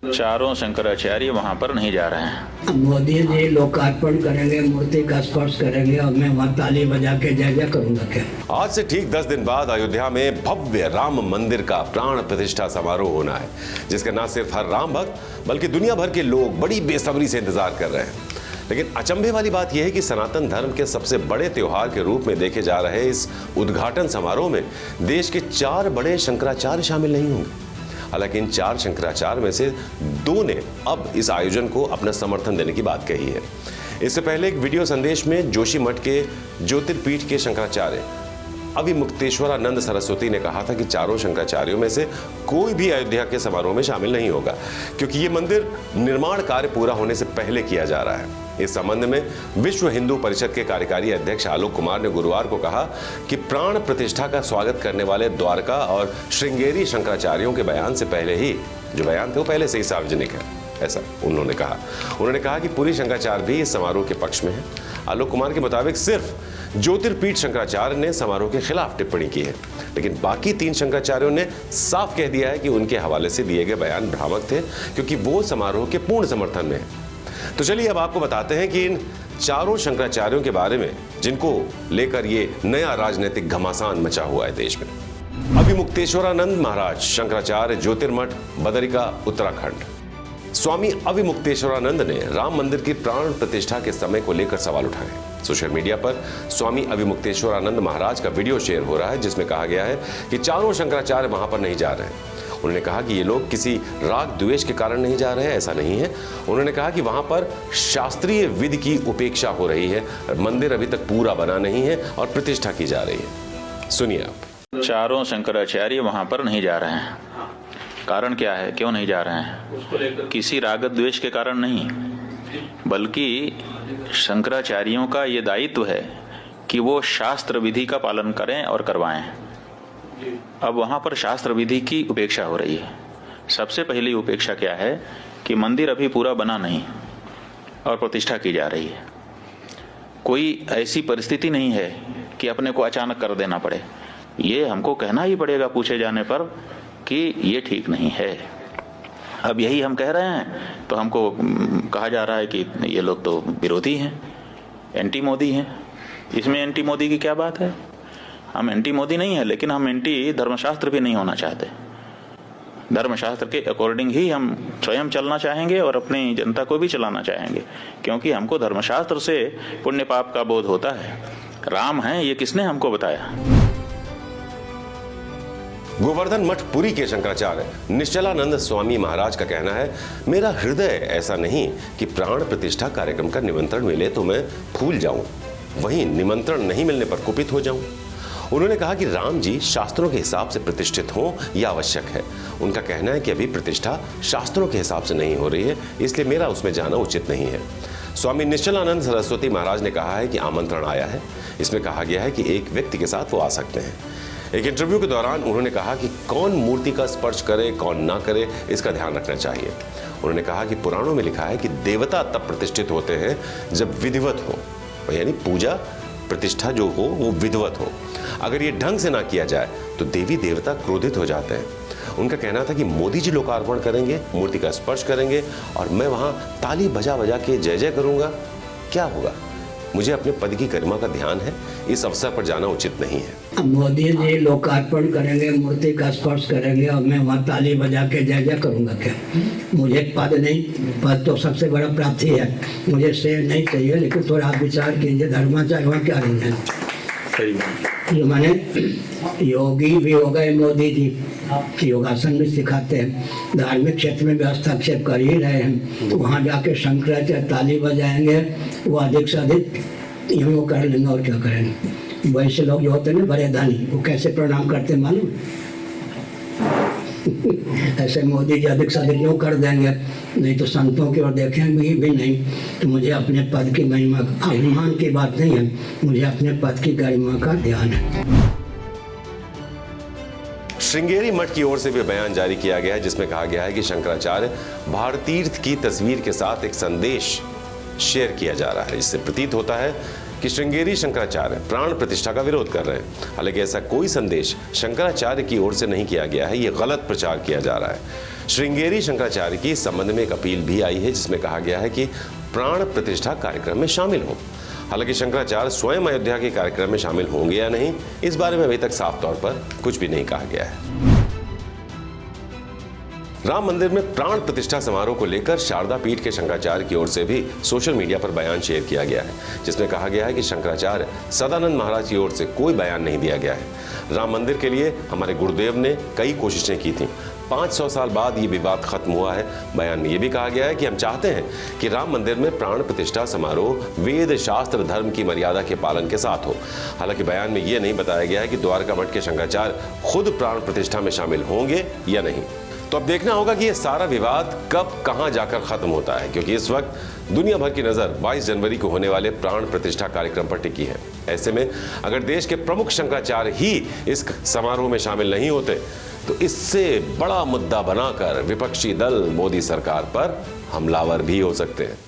चारों शंकराचार्य वहां पर नहीं जा रहे हैं। मोदी जी लोकार्पण करेंगे, मूर्ति का स्पर्श करेंगे और मैं वहाँ ताली बजा के जय जय करूंगा क्या? आज से ठीक 10 दिन बाद अयोध्या में भव्य राम मंदिर का प्राण प्रतिष्ठा समारोह होना है, जिसका न सिर्फ हर राम भक्त बल्कि दुनिया भर के लोग बड़ी बेसब्री से इंतजार कर रहे हैं। लेकिन अचंभे वाली बात यह है कि सनातन धर्म के सबसे बड़े त्योहार के रूप में देखे जा रहे इस उद्घाटन समारोह में देश के 4 बड़े शंकराचार्य शामिल नहीं होंगे। हालांकि इन 4 शंकराचार्य में से 2 ने अब इस आयोजन को अपना समर्थन देने की बात कही है। इससे पहले एक वीडियो संदेश में जोशी मठ के ज्योतिर्पीठ के शंकराचार्य अविमुक्तेश्वरानंद सरस्वती ने कहा था कि चारों शंकराचार्यों में से कोई भी अयोध्या के समारोह में शामिल नहीं होगा, क्योंकि ये मंदिर निर्माण कार्य पूरा होने से पहले किया जा रहा है। इस संबंध में विश्व हिंदू परिषद के कार्यकारी अध्यक्ष आलोक कुमार ने गुरुवार को कहा कि प्राण प्रतिष्ठा का स्वागत करने वाले द्वारका और श्रृंगेरी शंकराचार्यों के बयान से पहले ही जो बयान थे वो पहले से ही सार्वजनिक है, ऐसा उन्होंने कहा कि पूरी शंकराचार्य भी इस समारोह के पक्ष में है। आलोक कुमार के मुताबिक सिर्फ ज्योतिर्पीठ शंकराचार्य ने समारोह के खिलाफ टिप्पणी की है, लेकिन बाकी 3 शंकराचार्यों ने साफ कह दिया है कि उनके हवाले से दिए गए बयान भ्रामक थे, क्योंकि वो समारोह के पूर्ण समर्थन में है। तो चलिए अब आपको बताते हैं कि इन चारों शंकराचार्यों के बारे में, जिनको लेकर ये नया राजनीतिक घमासान मचा हुआ है देश में। अविमुक्तेश्वरानंद महाराज शंकराचार्य, ज्योतिर्मठ, बदरिका, उत्तराखंड। स्वामी अविमुक्तेश्वरानंद ने राम मंदिर की प्राण प्रतिष्ठा के समय को लेकर सवाल उठाए। सोशल मीडिया पर स्वामी अविमुक्तेश्वरानंद महाराज का वीडियो शेयर हो रहा है, जिसमें कहा गया है कि चारों शंकराचार्य वहां पर नहीं जा रहे हैं। उन्होंने कहा कि ये लोग किसी राग द्वेष के कारण नहीं जा रहे हैं, ऐसा नहीं है। उन्होंने कहा कि वहां पर शास्त्रीय विधि की उपेक्षा हो रही है, मंदिर अभी तक पूरा बना नहीं है और प्रतिष्ठा की जा रही है। सुनिए आप। चारों शंकराचार्य वहां पर नहीं जा रहे हैं। कारण क्या है, क्यों नहीं जा रहे हैं? किसी राग द्वेष के कारण नहीं, बल्कि शंकराचार्यों का ये दायित्व है कि वो शास्त्र विधि का पालन करें और करवाएं। अब वहां पर शास्त्र विधि की उपेक्षा हो रही है। सबसे पहली उपेक्षा क्या है कि मंदिर अभी पूरा बना नहीं और प्रतिष्ठा की जा रही है। कोई ऐसी परिस्थिति नहीं है कि अपने को अचानक कर देना पड़े। ये हमको कहना ही पड़ेगा पूछे जाने पर कि ये ठीक नहीं है। अब यही हम कह रहे हैं तो हमको कहा जा रहा है कि ये लोग तो विरोधी हैं, एंटी मोदी हैं। इसमें एंटी मोदी की क्या बात है? हम एंटी मोदी नहीं है, लेकिन हम एंटी धर्मशास्त्र भी नहीं होना चाहते। धर्मशास्त्र के अकॉर्डिंग ही हम स्वयं चलना चाहेंगे और अपनी जनता को भी चलाना चाहेंगे, क्योंकि हमको धर्मशास्त्र से पुण्य पाप का बोध होता है। राम है ये किसने हमको बताया? गोवर्धन मठ पुरी के शंकराचार्य निश्चलानंद स्वामी महाराज का कहना है, मेरा हृदय ऐसा नहीं कि प्राण प्रतिष्ठा कार्यक्रम का निमंत्रण मिले तो मैं फूल जाऊं, वहीं निमंत्रण नहीं मिलने पर कुपित हो जाऊं। उन्होंने कहा कि राम जी शास्त्रों के हिसाब से प्रतिष्ठित हों यह आवश्यक है। उनका कहना है कि अभी प्रतिष्ठा शास्त्रों के हिसाब से नहीं हो रही है, इसलिए मेरा उसमें जाना उचित नहीं है। स्वामी निश्चलानंद सरस्वती महाराज ने कहा है कि आमंत्रण आया है। इसमें कहा गया है कि एक व्यक्ति के साथ वो आ सकते हैं। एक इंटरव्यू के दौरान उन्होंने कहा कि कौन मूर्ति का स्पर्श करे कौन ना करे इसका ध्यान रखना चाहिए। उन्होंने कहा कि पुराणों में लिखा है कि देवता तब प्रतिष्ठित होते हैं जब विधिवत हो, यानी पूजा प्रतिष्ठा जो हो वो विधिवत हो। अगर ये ढंग से ना किया जाए तो देवी देवता क्रोधित हो जाते हैं। उनका कहना था कि मोदी जी लोकार्पण करेंगे, मूर्ति का स्पर्श करेंगे और मैं वहां ताली बजा बजा के जय जय करूंगा, क्या होगा? मुझे अपने पद की गरिमा का ध्यान है, इस अवसर पर जाना उचित नहीं है। मोदी जी लोकार्पण करेंगे, मूर्ति का स्पर्श करेंगे और मैं वहाँ ताली बजा के जय जय करूंगा क्या? मुझे पद नहीं, पद तो सबसे बड़ा प्राप्ति है। मुझे शेर नहीं चाहिए, लेकिन थोड़ा आप विचार कीजिए धर्माचार्य वहाँ क्या नहीं है। जो माने योगी भी हो गए मोदी जी, योगासन भी सिखाते हैं, धार्मिक क्षेत्र में भी हस्तक्षेप कर ही रहे हैं। तो वहाँ जाके शंकराचार्य ताली बजाएंगे, वो अधिक से अधिक यूँ कर लेंगे और क्या करेंगे। वैसे लोग जो होते हैं ना बड़े धनी, वो कैसे प्रणाम करते मालूम? ऐसे मोदी जी अधिक से अधिक यूँ कर देंगे, नहीं तो संतों की ओर देखेंगे भी नहीं। तो मुझे अपने पद की महिमा, अभिमान की बात नहीं है, मुझे अपने पद की गरिमा का ध्यान है। श्रृंगेरी मठ की ओर से भी बयान जारी किया गया है, जिसमें कहा गया है कि शंकराचार्य भारतीर्थ की तस्वीर के साथ एक संदेश शेयर किया जा रहा है, जिससे प्रतीत होता है कि श्रृंगेरी शंकराचार्य प्राण प्रतिष्ठा का विरोध कर रहे हैं। हालांकि ऐसा कोई संदेश शंकराचार्य की ओर से नहीं किया गया है, ये गलत प्रचार किया जा रहा है। श्रृंगेरी शंकराचार्य की इस संबंध में एक अपील भी आई है, जिसमें कहा गया है कि प्राण प्रतिष्ठा कार्यक्रम में शामिल हो। हालांकि शंकराचार्य स्वयं अयोध्या के कार्यक्रम में शामिल होंगे या नहीं, इस बारे में अभी तक साफ तौर पर कुछ भी नहीं कहा गया है। राम मंदिर में प्राण प्रतिष्ठा समारोह को लेकर शारदा पीठ के शंकराचार्य की ओर से भी सोशल मीडिया पर बयान शेयर किया गया है, जिसमें कहा गया है कि शंकराचार्य सदानंद महाराज की ओर से कोई बयान नहीं दिया गया है। राम मंदिर के लिए हमारे गुरुदेव ने कई कोशिशें की थी, 500 साल बाद ये विवाद खत्म हुआ है। बयान में ये भी कहा गया है कि हम चाहते हैं कि राम मंदिर में प्राण प्रतिष्ठा समारोह वेद शास्त्र धर्म की मर्यादा के पालन के साथ हो। हालांकि बयान में ये नहीं बताया गया है कि द्वारका मठ के शंकराचार्य खुद प्राण प्रतिष्ठा में शामिल होंगे या नहीं। तो अब देखना होगा कि ये सारा विवाद कब कहां जाकर खत्म होता है, क्योंकि इस वक्त दुनिया भर की नजर 22 जनवरी को होने वाले प्राण प्रतिष्ठा कार्यक्रम पर टिकी है। ऐसे में अगर देश के प्रमुख शंकराचार्य ही इस समारोह में शामिल नहीं होते तो इससे बड़ा मुद्दा बनाकर विपक्षी दल मोदी सरकार पर हमलावर भी हो सकते हैं।